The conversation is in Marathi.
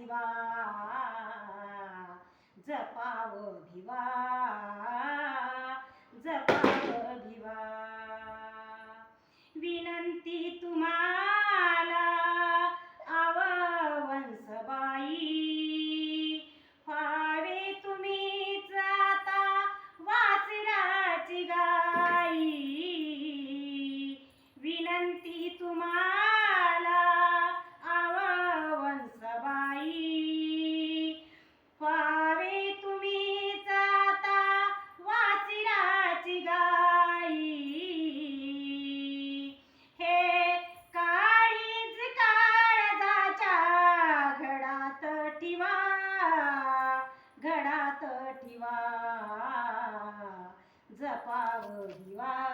भिवा जपाव भिवा जपाव भिवा विनंती तुम्हाला आव वंसबाई व्हावे तुम्हीच आता वासराची गाई विनंती तुम्हाला आव वंसबाई व्हावे तुम्हीच आता वासराची गाई हे काळीज काळजाच्या घडात ठिवा घडात ठिवा जपाव भिवा